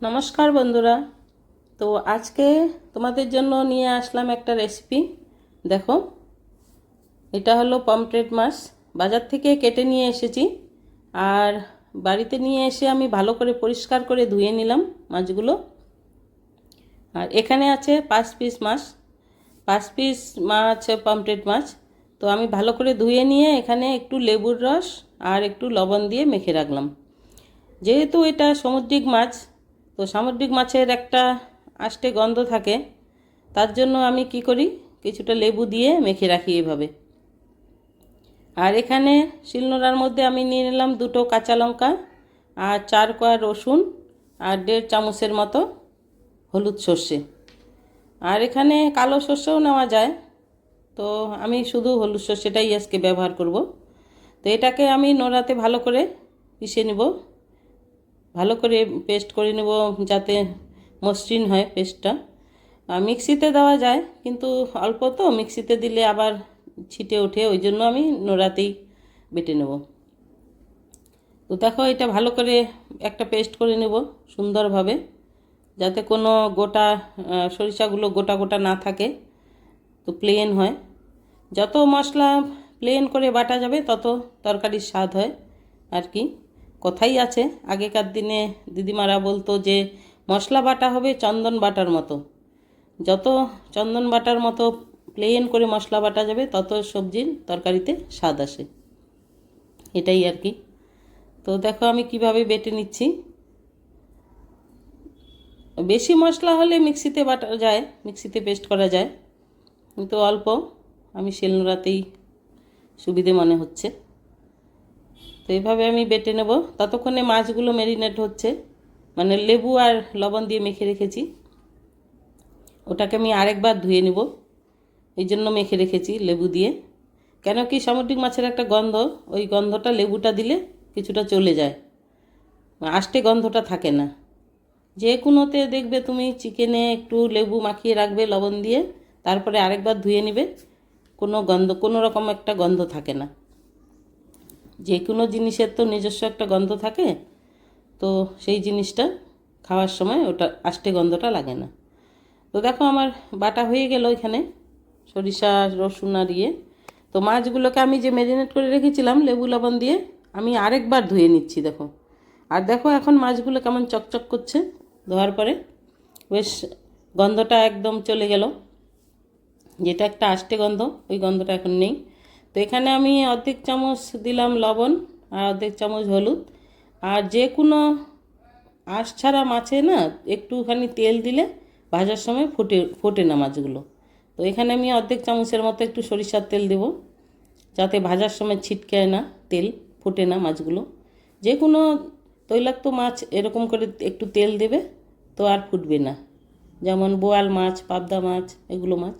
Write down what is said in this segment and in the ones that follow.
নমস্কার বন্ধুরা। তো আজকে তোমাদের জন্য নিয়ে আসলাম একটা রেসিপি। দেখো, এটা হলো পমফ্রেট মাছ। বাজার থেকে কেটে নিয়ে এসেছি, আর বাড়িতে নিয়ে এসে আমি ভালো করে পরিষ্কার করে ধুয়ে নিলাম মাছগুলো। আর এখানে আছে 5 পিস মাছ, 5 পিস মাছ পমফ্রেট মাছ। তো আমি ভালো করে ধুয়ে নিয়ে এখানে একটু লেবুর রস আর একটু লবণ দিয়ে মেখে রাখলাম। যেহেতু এটা সামুদ্রিক মাছ, তো সামুদ্রিক মাছের একটা আষ্টে গন্ধ থাকে, তার জন্য আমি কি করি, কিছুটা লেবু দিয়ে মেখে রাখি এভাবে। আর এখানে শিলনোড়ার মধ্যে আমি নিয়ে নিলাম 2টো কাঁচা লঙ্কা আর 4 কোয়া রসুন আর 1.5 চামচের মতো হলুদ সর্ষে। আর এখানে কালো সর্ষেও নেওয়া যায়, তো আমি শুধু হলুদ সর্ষেটাই আজকে ব্যবহার করব। তো এটাকে আমি নোড়াতে ভালো করে পিষে নেব, ভালো করে পেস্ট করে নেব যাতে মসৃণ হয় পেস্টটা। মিক্সিতে দেওয়া যায়, কিন্তু অল্প তো মিক্সিতে দিলে আবার ছিটে ওঠে, ওই জন্য আমি নোড়াতেই বেটে নেব। তো দেখো, এটা ভালো করে একটা পেস্ট করে নেব সুন্দরভাবে, যাতে কোনো গোটা সরিষাগুলো গোটা গোটা না থাকে, তো প্লেন হয়। যত মশলা প্লেন করে বাটা যাবে তত তরকারির স্বাদ হয় আর কি। কথাই আছে, আগেকার দিনে দিদিমারা বলতো যে মশলা বাটা হবে চন্দন বাটার মতো। যত চন্দন বাটার মতো প্লেন করে মশলা বাটা যাবে তত সবজির তরকারিতে স্বাদ আসে, এটাই আর কি। তো দেখো আমি কিভাবে বেটে নিচ্ছি। বেশি মশলা হলে মিক্সিতে বাটা যায়, মিক্সিতে পেস্ট করা যায়, কিন্তু অল্প আমি শিলনোড়াতেই সুবিধে মনে হচ্ছে। তো এইভাবে আমি বেটে নেব। ততক্ষণে মাছগুলো ম্যারিনেট হচ্ছে, মানে লেবু আর লবণ দিয়ে মেখে রেখেছি, ওটাকে আমি আরেকবার ধুয়ে নেব, এই জন্য মেখে রেখেছি লেবু দিয়ে। কেন কি, সামুদ্রিক মাছের একটা গন্ধ, ওই গন্ধটা লেবুটা দিলে কিছুটা চলে যায়, আষ্টে গন্ধটা থাকে না। যে কোনোতে দেখবে তুমি চিকেনে একটু লেবু মাখিয়ে রাখবে লবণ দিয়ে, তারপরে আরেকবার ধুয়ে নেবে, কোনো গন্ধ, কোনো রকম একটা গন্ধ থাকে না। যে কোনো জিনিসের তো নিজস্ব একটা গন্ধ থাকে, তো সেই জিনিসটা খাওয়ার সময় ওটা আষ্টে গন্ধটা লাগে না। তো দেখো আমার বাটা হয়ে গেল এখানে সরিষা রসুন আর ইয়ে। তো মাছগুলোকে আমি যে ম্যারিনেট করে রেখেছিলাম লেবু লবণ দিয়ে, আমি আরেকবার ধুয়ে নিচ্ছি। দেখো, আর দেখো এখন মাছগুলো কেমন চকচক করছে ধোয়ার পরে, বেশ গন্ধটা একদম চলে গেল, যেটা একটা আষ্টে গন্ধ, ওই গন্ধটা এখন নেই। তো এখানে আমি অর্ধেক চামচ দিলাম লবণ আর অর্ধেক চামচ হলুদ। আর যে কোনো আঁশ ছাড়া মাছে না একটুখানি তেল দিলে ভাজার সময় ফোটে না মাছগুলো। তো এখানে আমি অর্ধেক চামচের মতো একটু সরিষার তেল দেব, যাতে ভাজার সময় ছিটকায় না, তেল ফোটে না মাছগুলো। যে কোনো তৈলাক্ত মাছ এরকম করে একটু তেল দেবে, তো আর ফুটবে না। যেমন বোয়াল মাছ, পাবদা মাছ, এগুলো মাছ।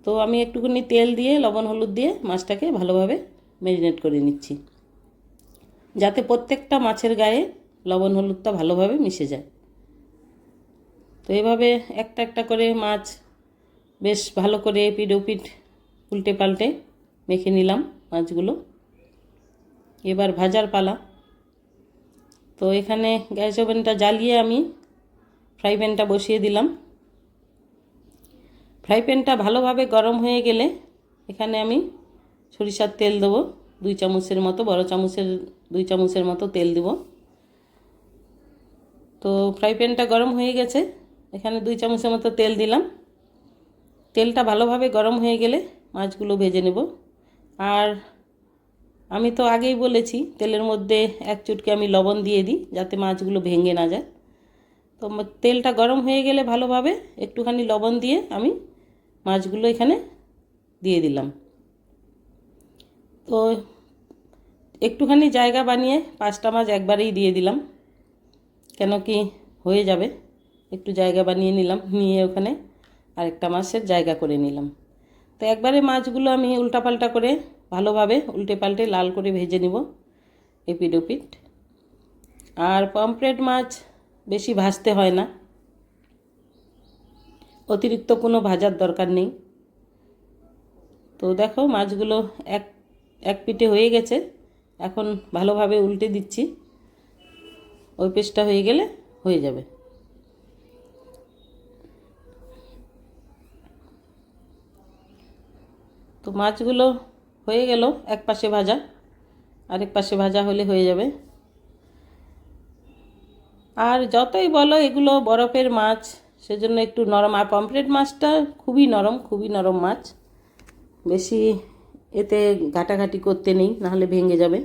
তো আমি একটুখানি তেল দিয়ে লবণ হলুদ দিয়ে মাছটাকে ভালোভাবে ম্যারিনেট করে নিচ্ছি, যাতে প্রত্যেকটা মাছের গায়ে লবণ হলুদটা ভালোভাবে মিশে যায়। তো এভাবে একটা একটা করে মাছ বেশ ভালো করে এপিঠ ওপিঠ উল্টে পাল্টে মেখে নিলাম মাছগুলো। এবার ভাজার পালা। তো এখানে গ্যাস ওভেনটা জ্বালিয়ে আমি ফ্রাই প্যানটা বসিয়ে দিলাম। ফ্রাই প্যানটা ভালোভাবে গরম হয়ে গেলে এখানে আমি সরিষার তেল দেবো 2 চামচের মতো, বড় চামচের 2 চামচের মতো তেল দেব। তো ফ্রাই প্যানটা গরম হয়ে গেছে, এখানে 2 চামচের মতো তেল দিলাম। তেলটা ভালোভাবে গরম হয়ে গেলে মাছগুলো ভেজে নেব। আর আমি তো আগেই বলেছি তেলের মধ্যে 1 চুটকি আমি লবণ দিয়ে দিই, যাতে মাছগুলো ভেঙে না যায়। তো তেলটা গরম হয়ে গেলে ভালোভাবে একটুখানি লবণ দিয়ে আমি মাছগুলো এখানে দিয়ে দিলাম। তো একটুখানি জায়গা বানিয়ে 5টা মাছ একবারেই দিয়ে দিলাম, কেন কি হয়ে যাবে। একটু জায়গা বানিয়ে নিলাম, নিয়ে ওখানে আরেকটা মাছের জায়গা করে নিলাম। তো একবারে মাছগুলো আমি উল্টাপাল্টা করে ভালোভাবে উল্টে পাল্টে লাল করে ভেজে নিব এপিঠ ওপিঠ। আর পমফ্রেট মাছ বেশি ভাজতে হয় না, অতিরিক্ত কোনো ভাজার দরকার নেই। তো দেখো মাছগুলো এক এক পিঠে হয়ে গেছে, এখন ভালোভাবে উল্টে দিচ্ছি, ওই পেস্টটা হয়ে গেলে হয়ে যাবে। তো মাছগুলো হয়ে গেল, এক পাশে ভাজা, আরেক পাশে ভাজা হলে হয়ে যাবে। আর যতই বলো এগুলো বরফের মাছ, সেজন্য একটু নরম। আর পমফ্রেট মাছটা খুবই নরম মাছ, বেশি এতে ঘাটাঘাটি করতে নেই, নাহলে ভেঙে যাবে।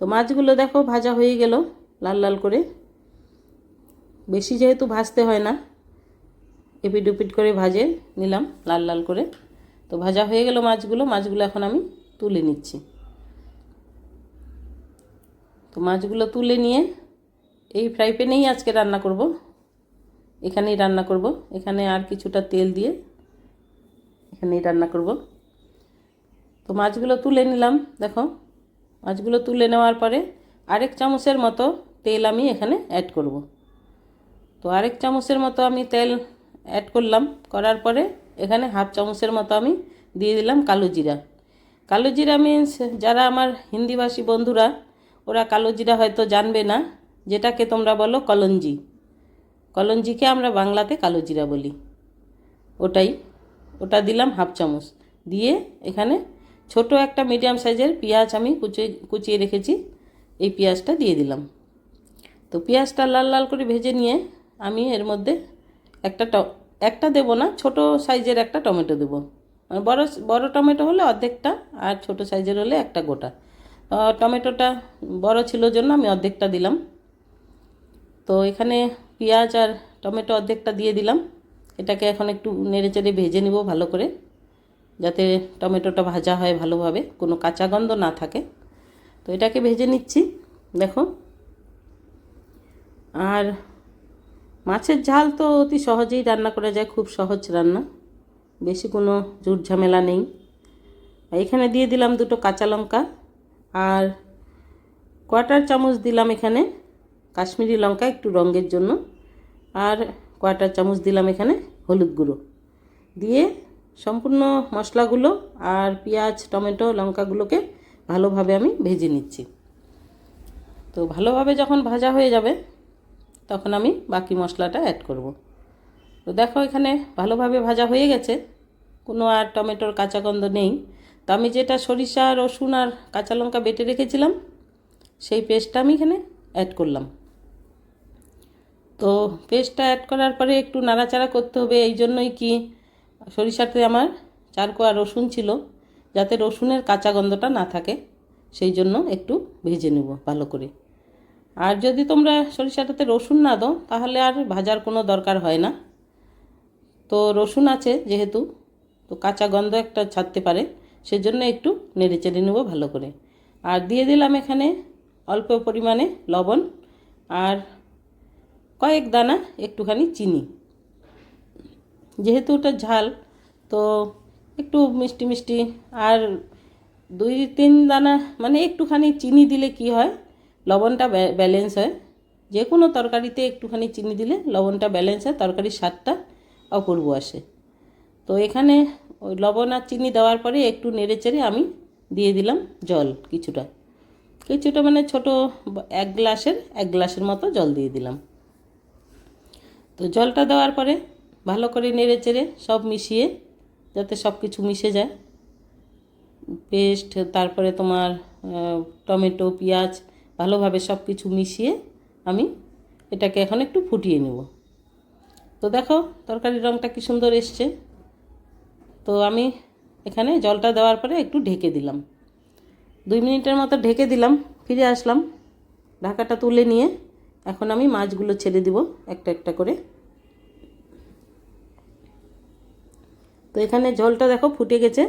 তো মাছগুলো দেখো ভাজা হয়ে গেল লাল লাল করে। বেশি যেহেতু ভাজতে হয় না, এপিট উপিট করে ভাজে নিলাম লাল লাল করে। তো ভাজা হয়ে গেল মাছগুলো এখন আমি তুলে নিচ্ছি। তো মাছগুলো তুলে নিয়ে এই ফ্রাই প্যানেই আজকে রান্না করব, এখানেই রান্না করব। এখানে আর কিছুটা তেল দিয়ে এখানেই রান্না করব। তো মাছগুলো তুলে নিলাম। দেখো মাছগুলো তুলে নেওয়ার পরে আরেক চামচের মতো তেল আমি এখানে অ্যাড করব। তো আরেক চামচের মতো আমি তেল অ্যাড করলাম। করার পরে এখানে হাফ চামচের মতো আমি দিয়ে দিলাম কালো জিরা। কালো জিরা মিন্স, যারা আমার হিন্দিভাষী বন্ধুরা, ওরা কালো জিরা হয়তো জানবে না, যেটাকে তোমরা বলো কলঞ্জি। কলঞ্জিকে আমরা বাংলাতে কালো জিরা বলি। ওটা দিলাম হাফ চামচ। দিয়ে এখানে ছোট একটা মিডিয়াম সাইজের পেঁয়াজ আমি কুচিয়ে রেখেছি, এই পেঁয়াজটা দিয়ে দিলাম। তো পেঁয়াজটা লাল লাল করে ভেজে নিয়ে আমি এর মধ্যে একটা দেবো না, ছোট সাইজের একটা টমেটো দেবো। বড় টমেটো হলে অর্ধেকটা, আর ছোট সাইজের হলে একটা গোটা। টমেটোটা বড় ছিল জন্য আমি অর্ধেকটা দিলাম। তো এখানে পেঁয়াজ আর টমেটো অর্ধেকটা দিয়ে দিলাম। এটাকে এখন একটু নেড়েচেড়ে ভেজে নিব ভালো করে, যাতে টমেটোটা ভাজা হয় ভালোভাবে, কোনো কাঁচা গন্ধ না থাকে। তো এটাকে ভেজে নিচ্ছি দেখো। আর মাছের ঝাল তো অতি সহজেই রান্না করা যায়, খুব সহজ রান্না, বেশি কোনো ঝুট ঝামেলা নেই। এখানে দিয়ে দিলাম দুটো কাঁচা লঙ্কা, আর কোয়ার্টার চামচ দিলাম এখানে কাশ্মীরি লঙ্কা একটু রঙের জন্য, আর কোয়ার্টার চামচ দিলাম এখানে হলুদ গুঁড়ো। দিয়ে সম্পূর্ণ মশলাগুলো আর পেঁয়াজ টমেটো লঙ্কাগুলোকে ভালোভাবে আমি ভেজে নিচ্ছি। তো ভালোভাবে যখন ভাজা হয়ে যাবে তখন আমি বাকি মশলাটা অ্যাড করব। তো দেখো এখানে ভালোভাবে ভাজা হয়ে গেছে, কোনো আর টমেটোর কাঁচা গন্ধ নেই। তো আমি যেটা সরিষা রসুন আর কাঁচা লঙ্কা বেটে রেখেছিলাম, সেই পেস্টটা আমি এখানে অ্যাড করলাম। তো পেস্টটা অ্যাড করার পরে একটু নাড়াচাড়া করতে হবে। এই জন্যই কি, সরিষাতে আমার 4 কোয়া রসুন ছিল, যাতে রসুনের কাঁচা গন্ধটা না থাকে, সেই জন্য একটু ভেজে নেব ভালো করে। আর যদি তোমরা সরিষাটাতে রসুন না দাও তাহলে আর ভাজার কোনো দরকার হয় না। তো রসুন আছে যেহেতু, তো কাঁচা গন্ধ একটা ছাড়তে পারে, সেজন্য একটু নেড়েচেড়ে নেব ভালো করে। আর দিয়ে দিলাম এখানে অল্প পরিমাণে লবণ, আর কয়েক দানা একটুখানি চিনি। যেহেতু ওটা ঝাল, তো একটু মিষ্টি মিষ্টি, আর 2-3 দানা মানে একটুখানি চিনি দিলে কি হয়, লবণটা ব্যালেন্স হয়। যে কোনো তরকারিতে একটুখানি চিনি দিলে লবণটা ব্যালেন্স হয়, তরকারির স্বাদটা অপূর্ব আসে। তো এখানে ওই লবণ আর চিনি দেওয়ার পরে একটু নেড়েচেড়ে আমি দিয়ে দিলাম জল কিছুটা মানে ছোটো 1 গ্লাসের মতো জল দিয়ে দিলাম। তো জলটা দেওয়ার পরে ভালো করে নেড়েচেড়ে সব মিশিয়ে, যাতে সব কিছু মিশে যায়, পেস্ট, তারপরে তোমার টমেটো পেঁয়াজ, ভালোভাবে সব কিছু মিশিয়ে আমি এটাকে এখন একটু ফুটিয়ে নেব। তো দেখো তরকারির রঙটা কি সুন্দর এসছে। তো আমি এখানে জলটা দেওয়ার পরে একটু ঢেকে দিলাম, 2 মিনিটের মতো ঢেকে দিলাম। ফিরে আসলাম, ঢাকাটা তুলে নিয়ে এখন আমি মাছগুলো ছেড়ে দিব একটা একটা করে। তো এখানে ঝোলটা দেখো ফুটে গেছে,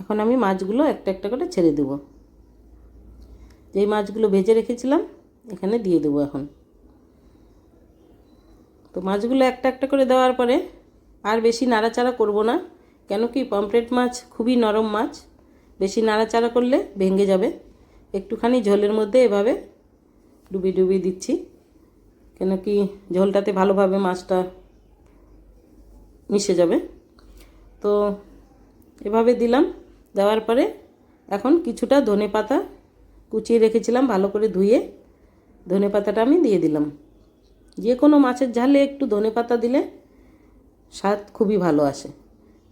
এখন আমি মাছগুলো একটা একটা করে ছেড়ে দেব। যেই মাছগুলো ভেজে রেখেছিলাম এখানে দিয়ে দেবো এখন। তো মাছগুলো একটা একটা করে দেওয়ার পরে আর বেশি নাড়াচাড়া করব না, কেন কি পমফ্রেট মাছ খুবই নরম মাছ, বেশি নাড়াচাড়া করলে ভেঙে যাবে। একটুখানি ঝোলের মধ্যে এভাবে ডুবিয়ে দিচ্ছি, কেন কি ঝোলটাতে ভালোভাবে মাছটা মিশে যাবে। তো এভাবে দিলাম, দেওয়ার পরে এখন কিছুটা ধনেপাতা কুচিয়ে রেখেছিলাম ভালো করে ধুয়ে, ধনেপাতাটা আমি দিয়ে দিলাম। যে কোনো মাছের ঝালে একটু ধনেপাতা দিলে স্বাদ খুবই ভালো আসে।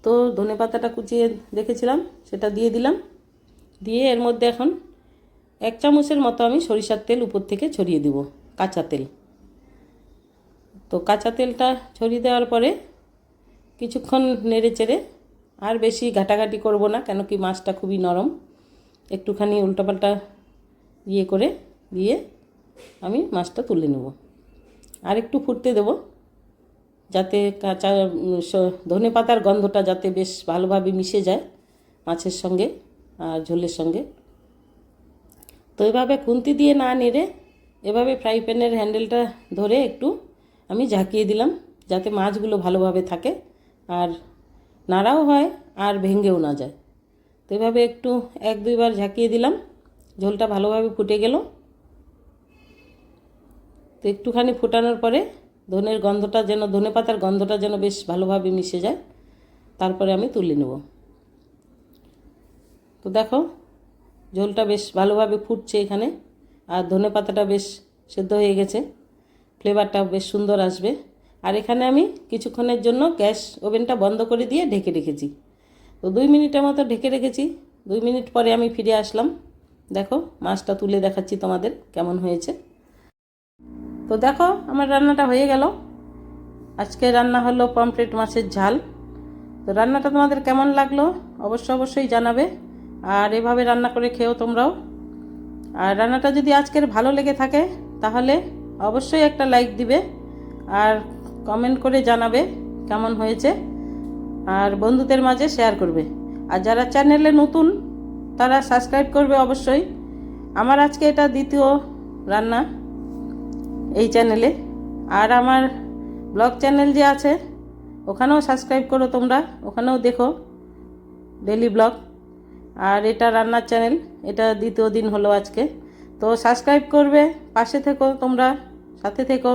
তো ধনেপাতাটা কুচিয়ে রেখেছিলাম সেটা দিয়ে দিলাম, দিয়ে এর মধ্যে এখন 1 চামচের মতো আমি সরিষার তেল উপর থেকে ছড়িয়ে দেব, কাঁচা তেল। তো কাঁচা তেলটা ছড়িয়ে দেওয়ার পরে কিছুক্ষণ নেড়ে চেড়ে, আর বেশি ঘাটাঘাটি করব না, কেন কি মাছটা খুবই নরম, একটুখানি উল্টাপাল্টা করে দিয়ে আমি মাছটা তুলে নেব। আর একটু ফুটতে দেব, যাতে কাঁচা ধনেপাতার গন্ধটা যাতে বেশ ভালোভাবে মিশে যায় মাছের সঙ্গে আর ঝোলের সঙ্গে। তো এভাবে খুন্তি দিয়ে না নেড়ে এভাবে ফ্রাই প্যানের হ্যান্ডেলটা ধরে একটু আমি ঝাঁকিয়ে দিলাম, যাতে মাছগুলো ভালোভাবে থাকে আর নাড়াও হয় আর ভেঙেও না যায়। তো এভাবে একটু 1-2 বার ঝাঁকিয়ে দিলাম, ঝোলটা ভালোভাবে ফুটে গেল। তো একটুখানি ফোটানোর পরে ধনেপাতার গন্ধটা যেন বেশ ভালোভাবে মিশে যায়, তারপরে আমি তুলে নেব। তো দেখো ঝোলটা বেশ ভালোভাবে ফুটছে এখানে, আর ধনেপাতাটা বেশ সেদ্ধ হয়ে গেছে, ফ্লেভারটা বেশ সুন্দর আসবে। আর এখানে আমি কিছুক্ষণের জন্য গ্যাস ওভেনটা বন্ধ করে দিয়ে ঢেকে রেখেছি। তো 2 মিনিটের মতো ঢেকে রেখেছি। 2 মিনিট পরে আমি ফিরে আসলাম। দেখো মাছটা তুলে দেখাচ্ছি তোমাদের কেমন হয়েছে। তো দেখো আমার রান্নাটা হয়ে গেল। আজকে রান্না হলো পমফ্রেট মাছের ঝাল। তো রান্নাটা তোমাদের কেমন লাগলো অবশ্যই জানাবে, আর এভাবে রান্না করে খেও তোমরাও। আর রান্নাটা যদি আজকের ভালো লেগে থাকে তাহলে অবশ্যই একটা লাইক দিবে আর কমেন্ট করে জানাবে কেমন হয়েছে, আর বন্ধুদের মাঝে শেয়ার করবে। আর যারা চ্যানেলে নতুন তারা সাবস্ক্রাইব করবে অবশ্যই। আমার আজকে এটা দ্বিতীয় রান্না এই চ্যানেলে। আর আমার ব্লগ চ্যানেল যে আছে ওখানেও সাবস্ক্রাইব করো তোমরা, ওখানেও দেখো ডেলি ব্লগ। আর এটা রান্নার চ্যানেল, এটা দ্বিতীয় দিন হলো আজকে। তো সাবস্ক্রাইব করবে, পাশে থেকো তোমরা, সাথে থেকো,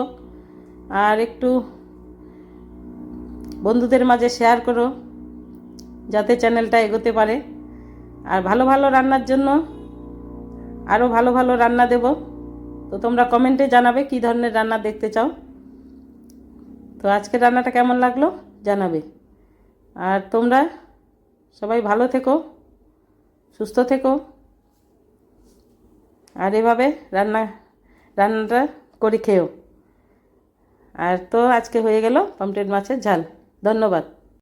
আর একটু বন্ধুদের মাঝে শেয়ার করো যাতে চ্যানেলটা এগোতে পারে। আর ভালো ভালো রান্নার জন্য আরও ভালো ভালো রান্না দেব। তো তোমরা কমেন্টে জানাবে কী ধরনের রান্না দেখতে চাও। তো আজকের রান্নাটা কেমন লাগলো জানাবে। আর তোমরা সবাই ভালো থেকো, সুস্থ থেকো, আর এভাবে রান্নাটা করে খেও। আর তো আজকে হয়ে গেল পমফ্রেট মাছের ঝাল। ধন্যবাদ।